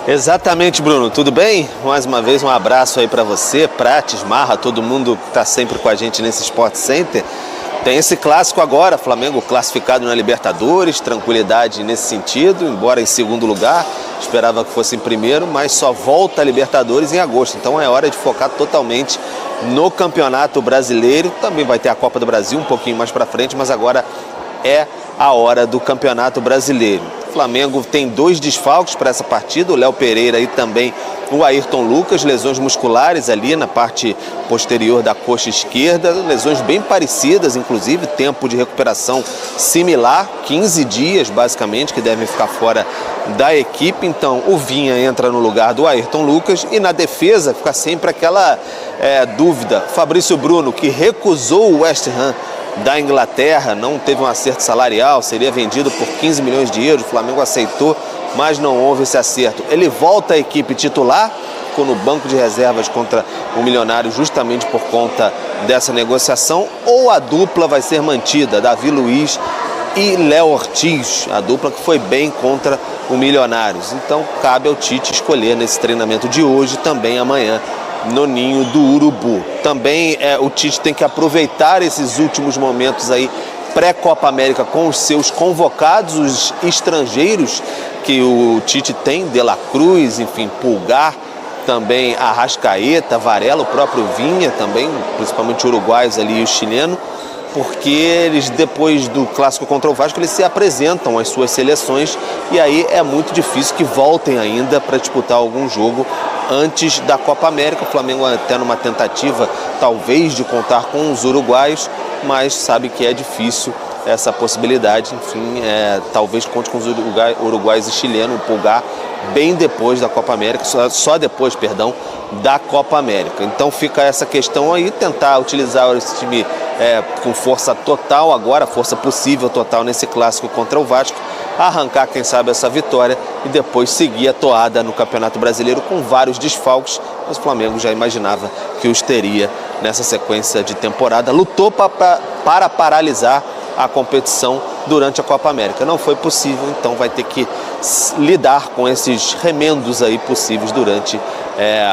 Exatamente, Bruno. Tudo bem? Mais uma vez um abraço aí para você, Prates, Marra, todo mundo que está sempre com a gente nesse Sport Center. Tem esse clássico agora, Flamengo classificado na Libertadores, tranquilidade nesse sentido, embora em segundo lugar, esperava que fosse em primeiro, mas só volta a Libertadores em agosto, então é hora de focar totalmente no Campeonato Brasileiro. Também vai ter a Copa do Brasil um pouquinho mais para frente, mas agora é a hora do Campeonato Brasileiro. O Flamengo tem 2 desfalques para essa partida, o Léo Pereira e também o Ayrton Lucas, lesões musculares ali na parte posterior da coxa esquerda, lesões bem parecidas, inclusive, tempo de recuperação similar, 15 dias basicamente, que devem ficar fora da equipe. Então o Vinha entra no lugar do Ayrton Lucas e na defesa fica sempre aquela dúvida. Fabrício Bruno, que recusou o West Ham da Inglaterra, não teve um acerto salarial, seria vendido por 15 milhões de euros, o Flamengo aceitou, mas não houve esse acerto. Ele volta à equipe titular, ficou no banco de reservas contra o Milionário justamente por conta dessa negociação, ou a dupla vai ser mantida, Davi Luiz e Léo Ortiz, a dupla que foi bem contra o Milionários. Então cabe ao Tite escolher nesse treinamento de hoje, também amanhã, no Ninho do Urubu. Também o Tite tem que aproveitar esses últimos momentos aí pré-Copa América com os seus convocados, os estrangeiros que o Tite tem, De La Cruz, enfim, Pulgar, também Arrascaeta, Varela, o próprio Vinha também, principalmente uruguaios ali e o chileno, porque eles, depois do clássico contra o Vasco, eles se apresentam às suas seleções e aí é muito difícil que voltem ainda para disputar algum jogo antes da Copa América. O Flamengo até numa tentativa, talvez, de contar com os uruguaios, mas sabe que é difícil essa possibilidade. Enfim, talvez conte com os uruguaios e chilenos, o Pulgar, bem depois da Copa América, só depois, perdão, da Copa América. Então fica essa questão aí, tentar utilizar esse time com força total agora, força possível total nesse clássico contra o Vasco, arrancar, quem sabe, essa vitória e depois seguir a toada no Campeonato Brasileiro com vários desfalques, mas o Flamengo já imaginava que os teria nessa sequência de temporada. Lutou para paralisar a competição durante a Copa América. Não foi possível, então vai ter que lidar com esses remendos aí possíveis durante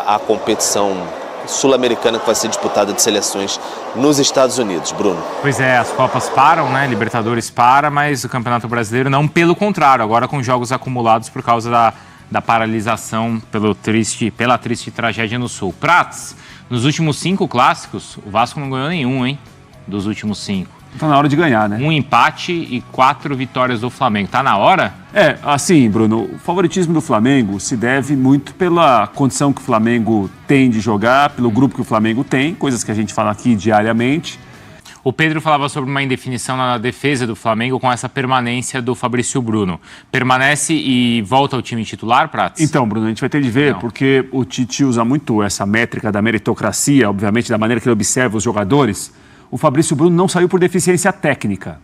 a competição sul-americana que vai ser disputada de seleções nos Estados Unidos. Bruno. Pois é, as Copas param, né? Libertadores para, mas o Campeonato Brasileiro não, pelo contrário, agora com jogos acumulados por causa da paralisação pela triste tragédia no Sul. Prates, nos últimos 5 clássicos, o Vasco não ganhou nenhum, hein? Dos últimos 5. Tá na hora de ganhar, né? 1 empate e 4 vitórias do Flamengo. Tá na hora? Assim, Bruno, o favoritismo do Flamengo se deve muito pela condição que o Flamengo tem de jogar, pelo grupo que o Flamengo tem, coisas que a gente fala aqui diariamente. O Pedro falava sobre uma indefinição na defesa do Flamengo com essa permanência do Fabrício Bruno. Permanece e volta ao time titular, Prates? Então, Bruno, a gente vai ter de ver, porque o Tite usa muito essa métrica da meritocracia, obviamente, da maneira que ele observa os jogadores. O Fabrício Bruno não saiu por deficiência técnica.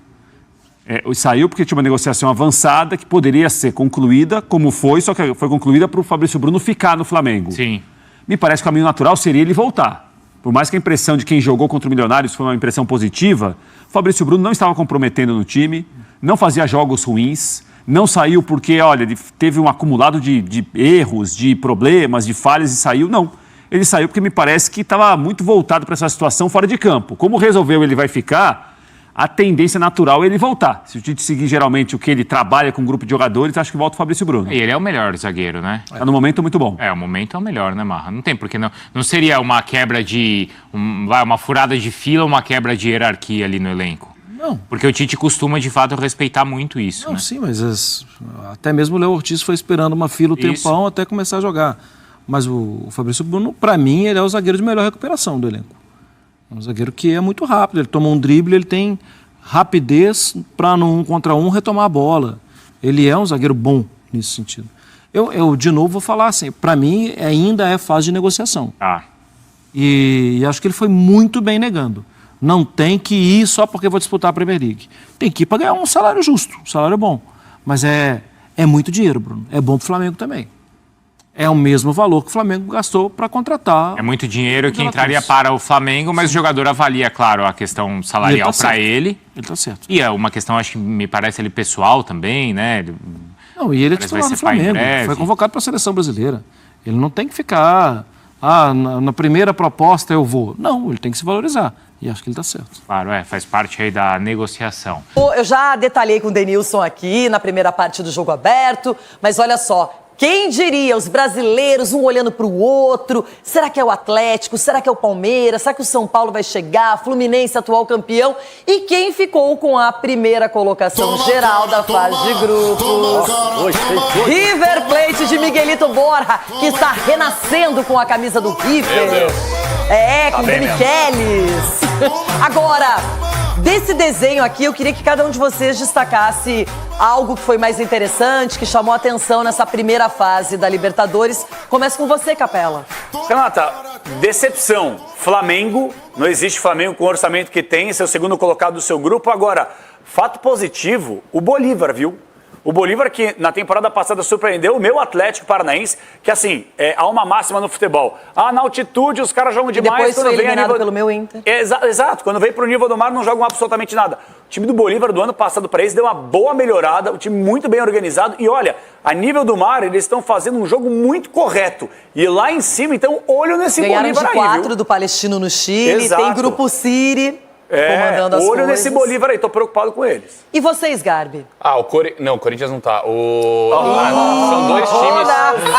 Saiu porque tinha uma negociação avançada que poderia ser concluída, como foi, só que foi concluída para o Fabrício Bruno ficar no Flamengo. Sim. Me parece que o caminho natural seria ele voltar. Por mais que a impressão de quem jogou contra o Milionários foi uma impressão positiva, o Fabrício Bruno não estava comprometendo no time, não fazia jogos ruins, não saiu porque, olha, teve um acumulado de erros, de problemas, de falhas e saiu, não. Ele saiu porque me parece que estava muito voltado para essa situação fora de campo. Como resolveu ele vai ficar, a tendência natural é ele voltar. Se o Tite seguir geralmente o que ele trabalha com um grupo de jogadores, acho que volta o Fabrício Bruno. E ele é o melhor zagueiro, né? Está no momento muito bom. O momento é o melhor, né, Marra? Não tem porque não. Não seria uma quebra uma furada de fila ou uma quebra de hierarquia ali no elenco? Não. Porque o Tite costuma, de fato, respeitar muito isso, Não, né? sim, mas até mesmo o Léo Ortiz foi esperando uma fila o tempão até começar a jogar. Mas o Fabrício Bruno, para mim, ele é o zagueiro de melhor recuperação do elenco. É um zagueiro que é muito rápido, ele toma um drible, ele tem rapidez para no 1 contra 1 retomar a bola. Ele é um zagueiro bom nesse sentido. Eu de novo, vou falar assim, para mim ainda é fase de negociação. E acho que ele foi muito bem negando. Não tem que ir só porque vou disputar a Premier League. Tem que ir para ganhar um salário justo, um salário bom. Mas é muito dinheiro, Bruno. É bom para o Flamengo também. É o mesmo valor que o Flamengo gastou para contratar. É muito dinheiro que entraria para o Flamengo, mas o jogador avalia, claro, a questão salarial para ele. Ele está certo. E é uma questão, acho que me parece, ele pessoal também, né? Não, e ele é titular do Flamengo, foi convocado para a seleção brasileira. Ele não tem que ficar, na primeira proposta eu vou. Não, ele tem que se valorizar. E acho que ele está certo. Claro, faz parte aí da negociação. Eu já detalhei com o Denilson aqui na primeira parte do Jogo Aberto, mas olha só, quem diria, os brasileiros, um olhando para o outro, será que é o Atlético, será que é o Palmeiras, será que o São Paulo vai chegar, Fluminense atual campeão? E quem ficou com a primeira colocação geral da fase de grupos? River Plate de Miguelito Borja, que está renascendo com a camisa do River. Com o Michelis. Agora, desse desenho aqui, eu queria que cada um de vocês destacasse algo que foi mais interessante, que chamou a atenção nessa primeira fase da Libertadores. Começa com você, Capela. Renata, decepção. Flamengo, não existe Flamengo com o orçamento que tem, esse é o segundo colocado do seu grupo. Agora, fato positivo, o Bolívar, viu? O Bolívar que na temporada passada surpreendeu o meu Atlético Paranaense, que assim, há uma máxima no futebol. Na altitude os caras jogam demais. Depois foi eliminado pelo meu Inter. Exato, quando vem pro nível do mar não jogam absolutamente nada. O time do Bolívar do ano passado para eles deu uma boa melhorada, o time muito bem organizado. E olha, a nível do mar eles estão fazendo um jogo muito correto. E lá em cima, então, olho nesse Bolívar aí, Ganharam de 4 do Palestino no Chile, Exato. Tem Grupo Siri. Comandando as olho coisas. nesse Bolívar aí, tô preocupado com eles. E vocês, Garbi? Não, o Corinthians não tá. São dois times.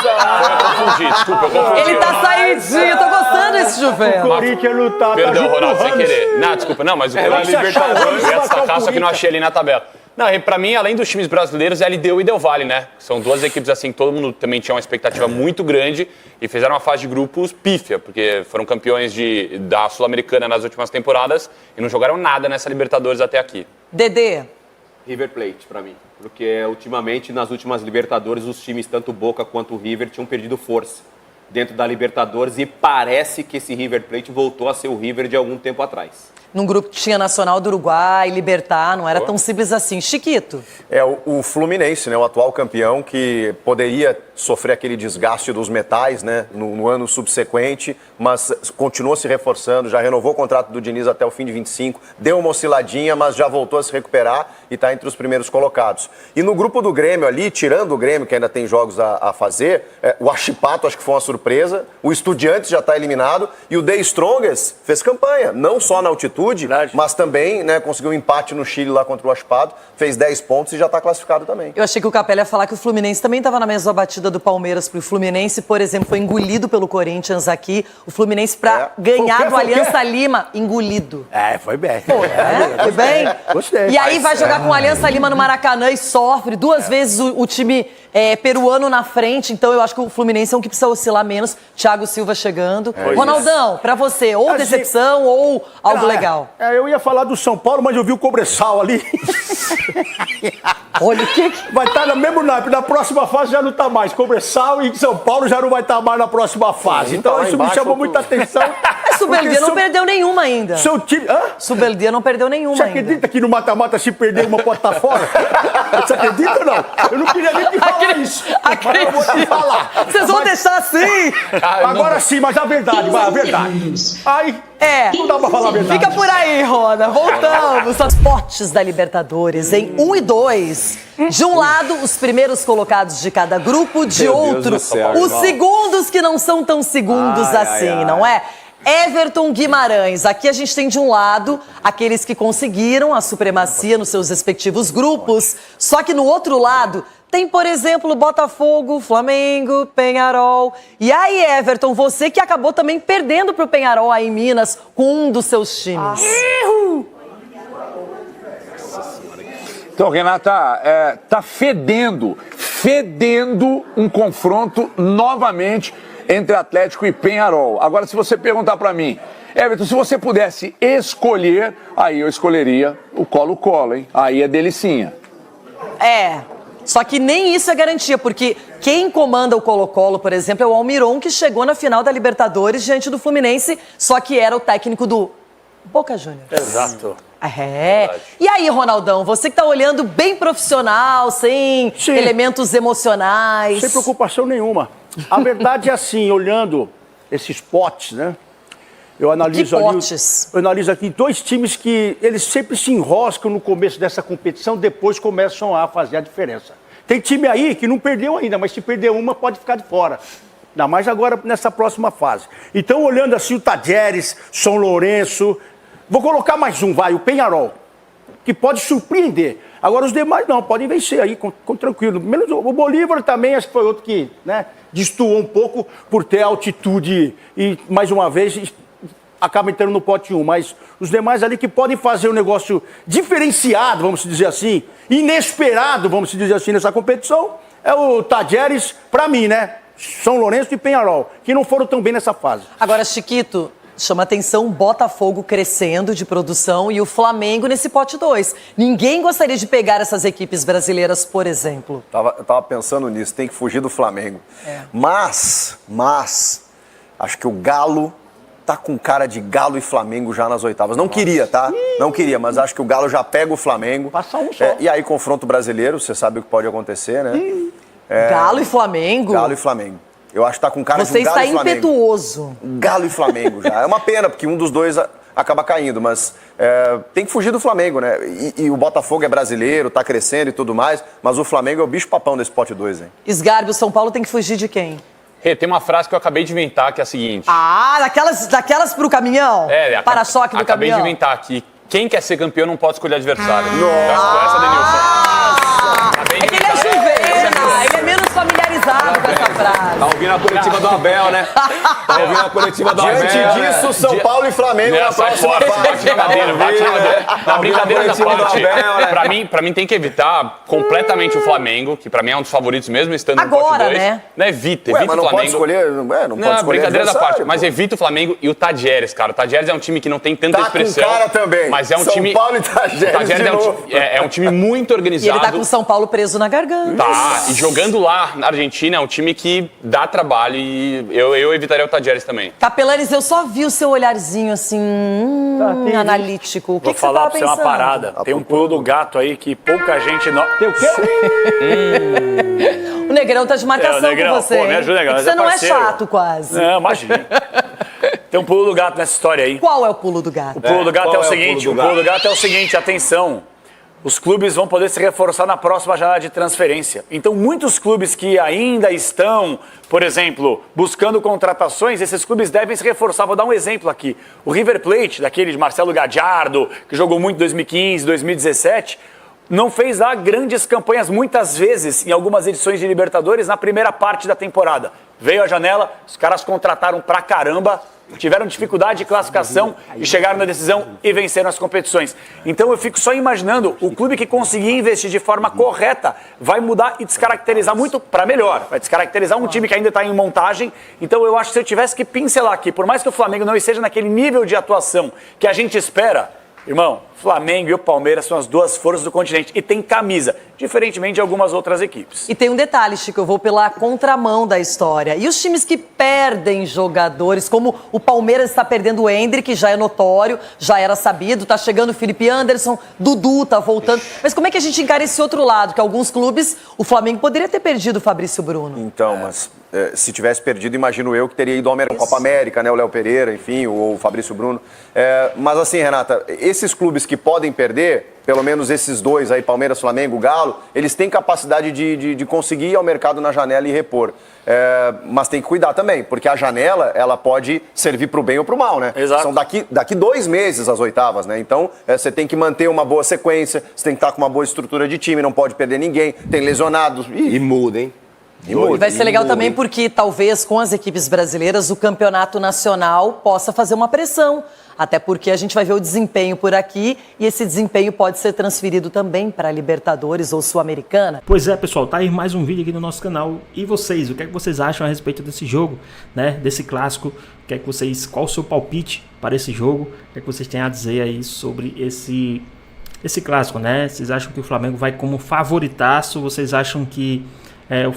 Eu confundi, desculpa, eu confundi. Ele tá saidinho, tô gostando desse Juventus. O Corinthians não tá. Perdão, Ronaldo, sem querer. Não, desculpa, não, mas o Corinthians Libertadores, eu ia destacar, só que não achei ali na tabela. Não, pra mim, além dos times brasileiros, é LDU e Del Valle, né? São duas equipes assim, todo mundo também tinha uma expectativa muito grande e fizeram uma fase de grupos pífia, porque foram campeões da Sul-Americana nas últimas temporadas e não jogaram nada nessa Libertadores até aqui. Dedê. River Plate, pra mim. Porque ultimamente, nas últimas Libertadores, os times, tanto Boca quanto o River, tinham perdido força dentro da Libertadores e parece que esse River Plate voltou a ser o River de algum tempo atrás. Num grupo que tinha Nacional do Uruguai, Libertad, não era tão simples assim. Chiquito. O Fluminense, né, o atual campeão, que poderia sofrer aquele desgaste dos metais, né, no ano subsequente, mas continuou se reforçando, já renovou o contrato do Diniz até o fim de 25, deu uma osciladinha, mas já voltou a se recuperar e está entre os primeiros colocados. E no grupo do Grêmio ali, tirando o Grêmio, que ainda tem jogos a fazer, o Achipato acho que foi uma surpresa, o Estudiantes já está eliminado e o The Strongest fez campanha, não só na altitude, mas também, né, conseguiu um empate no Chile lá contra o Achipato, fez 10 pontos e já está classificado também. Eu achei que o Capela ia falar que o Fluminense também estava na mesma batida do Palmeiras, porque o Fluminense, por exemplo, foi engolido pelo Corinthians aqui. O Fluminense, para ganhar do Aliança Lima, engolido. Foi bem. Foi bem? Gostei. E aí vai jogar com o Aliança Lima no Maracanã e sofre. Duas vezes o time peruano na frente. Então eu acho que o Fluminense é um que precisa oscilar menos. Thiago Silva chegando. Ronaldão, pra você, ou decepção ou algo legal? Eu ia falar do São Paulo, mas eu vi o Cobressal ali. Olha o que... Vai estar no mesmo naipe. Na próxima fase já não está mais. Cobressal e São Paulo já não vai estar mais na próxima fase. Então isso me chamou muita atenção. Mas Subeldia não perdeu nenhuma ainda. Seu time... Subeldia não perdeu nenhuma ainda. Você acredita que no mata-mata se perder uma pode estar fora? Você acredita ou não? Eu não queria nem te falar isso. Mas eu vou te falar. Vocês vão deixar assim? Agora sim, mas a verdade, a verdade. Aí... não dá pra falar a verdade. Fica por aí, Rona. Voltamos aos potes da Libertadores em 1 e 2. De um lado, os primeiros colocados de cada grupo, de outro, os segundos que não são tão segundos assim, não é? Everton Guimarães. Aqui a gente tem de um lado aqueles que conseguiram a supremacia nos seus respectivos grupos, só que no outro lado tem, por exemplo, Botafogo, Flamengo, Peñarol. E aí, Everton, você que acabou também perdendo pro Peñarol aí em Minas com um dos seus times. Então, Renata, tá fedendo um confronto novamente entre Atlético e Peñarol. Agora, se você perguntar para mim, Everton, se você pudesse escolher, aí eu escolheria o Colo-Colo, hein? Aí é delicinha. Só que nem isso é garantia, porque quem comanda o Colo-Colo, por exemplo, é o Almiron, que chegou na final da Libertadores diante do Fluminense, só que era o técnico do Boca Juniors. Exato. E aí, Ronaldão, você que tá olhando bem profissional, sem elementos emocionais. Sem preocupação nenhuma. A verdade é assim, olhando esses potes, né? Eu analiso aqui 2 times que eles sempre se enroscam no começo dessa competição, depois começam a fazer a diferença. Tem time aí que não perdeu ainda, mas se perder uma, pode ficar de fora. Ainda mais agora nessa próxima fase. Então, olhando assim, o Tajeres, São Lourenço... Vou colocar mais um, o Peñarol, que pode surpreender. Agora, os demais não, podem vencer aí, com tranquilo. Menos o Bolívar também, acho que foi outro que, né, destoou um pouco por ter altitude e, mais uma vez... acaba entrando no pote 1, mas os demais ali que podem fazer um negócio diferenciado, vamos dizer assim, inesperado, vamos dizer assim, nessa competição, é o Tajeres, para mim, né? São Lourenço e Peñarol, que não foram tão bem nessa fase. Agora, Chiquito, chama atenção o Botafogo crescendo de produção e o Flamengo nesse pote 2. Ninguém gostaria de pegar essas equipes brasileiras, por exemplo. Eu tava pensando nisso, tem que fugir do Flamengo. Mas, acho que o Galo... tá com cara de Galo e Flamengo já nas oitavas. Não queria, tá? Não queria, mas acho que o Galo já pega o Flamengo. Passa um só. E aí, confronto brasileiro, você sabe o que pode acontecer, né? Galo e Flamengo? Galo e Flamengo. Eu acho que tá com cara Você de Galo e Flamengo. Você está impetuoso. Galo e Flamengo já. É uma pena, porque um dos dois acaba caindo, mas tem que fugir do Flamengo, né? E o Botafogo é brasileiro, tá crescendo e tudo mais, mas o Flamengo é o bicho-papão desse pote 2, hein? Sgarbi, o São Paulo tem que fugir de quem? Tem uma frase que eu acabei de inventar que é a seguinte. Daquelas pro caminhão? Para-choque do acabei caminhão? de inventar aqui. Quem quer ser campeão não pode escolher adversário. Essa, Denilson. É que ele é juvena, ele é menos familiarizado com essa frase. Tá ouvindo a coletiva do Abel, né? Tá ouvindo a coletiva do Abel. Diante disso, São Paulo e Flamengo na próxima fase. Bate na madeira, na brincadeira da parte. Pra mim tem que evitar completamente o Flamengo, que pra mim é um dos favoritos mesmo, estando no pote 2. Né? Evita mas o não Flamengo. Pode escolher, não pode escolher brincadeira da parte. Pô. Mas evita o Flamengo e o Tajeres, cara. O Tajeres é um time que não tem tanta expressão. Com cara também. Mas é um São time... Paulo e Tajeres é um time muito organizado. E ele tá com o São Paulo preso na garganta. Tá, e jogando lá na Argentina é um time que dá trabalho e eu evitaria o Tajeres também. Capelares, eu só vi o seu olharzinho assim, analítico. O que Vou você falar tava pra você pensando? uma parada. Tem um pulo do gato aí que pouca gente... Tem o quê? O Negrão tá de marcação Negrão, com você. pô, me ajuda, Negrão. Você não parceiro. é chato, quase. Não, imagina. Tem um pulo do gato nessa história aí. Qual é o pulo do gato? O pulo do gato é o seguinte, atenção. Os clubes vão poder se reforçar na próxima janela de transferência. Então, muitos clubes que ainda estão, por exemplo, buscando contratações, esses clubes devem se reforçar. Vou dar um exemplo aqui. O River Plate, daquele de Marcelo Gadiardo, que jogou muito em 2015, 2017, não fez lá grandes campanhas muitas vezes em algumas edições de Libertadores na primeira parte da temporada. Veio a janela, os caras contrataram pra caramba, tiveram dificuldade de classificação e chegaram na decisão e venceram as competições. Então eu fico só imaginando, o clube que conseguir investir de forma correta vai mudar e descaracterizar muito para melhor. Vai descaracterizar um time que ainda está em montagem. Então eu acho que se eu tivesse que pincelar aqui, por mais que o Flamengo não esteja naquele nível de atuação que a gente espera, irmão, Flamengo e o Palmeiras são as duas forças do continente e tem camisa, diferentemente de algumas outras equipes. E tem um detalhe, Chico, eu vou pela contramão da história. E os times que perdem jogadores, como o Palmeiras está perdendo o Endrick, já é notório, já era sabido, tá chegando o Felipe Anderson, Dudu tá voltando. Mas como é que a gente encara esse outro lado? Que alguns clubes, o Flamengo poderia ter perdido o Fabrício Bruno. Então, mas se tivesse perdido, imagino eu que teria ido ao Copa América, né? O Léo Pereira, enfim, o Fabrício Bruno. Mas assim, Renata, esses clubes que podem perder, pelo menos esses dois aí, Palmeiras, Flamengo, Galo, eles têm capacidade de conseguir ir ao mercado na janela e repor. Mas tem que cuidar também, porque a janela, ela pode servir para o bem ou para o mal, né? Exato. São daqui 2 meses as oitavas, né? Então, você tem que manter uma boa sequência, você tem que estar com uma boa estrutura de time, não pode perder ninguém, tem lesionados. E muda, hein? E vai ser legal também porque talvez com as equipes brasileiras o campeonato nacional possa fazer uma pressão. Até porque a gente vai ver o desempenho por aqui e esse desempenho pode ser transferido também para a Libertadores ou Sul-Americana. Pois é, pessoal, tá aí mais um vídeo aqui no nosso canal. E vocês, o que é que vocês acham a respeito desse jogo, né? Desse clássico? O que é que vocês, qual o seu palpite para esse jogo? O que é que vocês têm a dizer aí sobre esse clássico, né? Vocês acham que o Flamengo vai como favoritaço? Vocês acham que o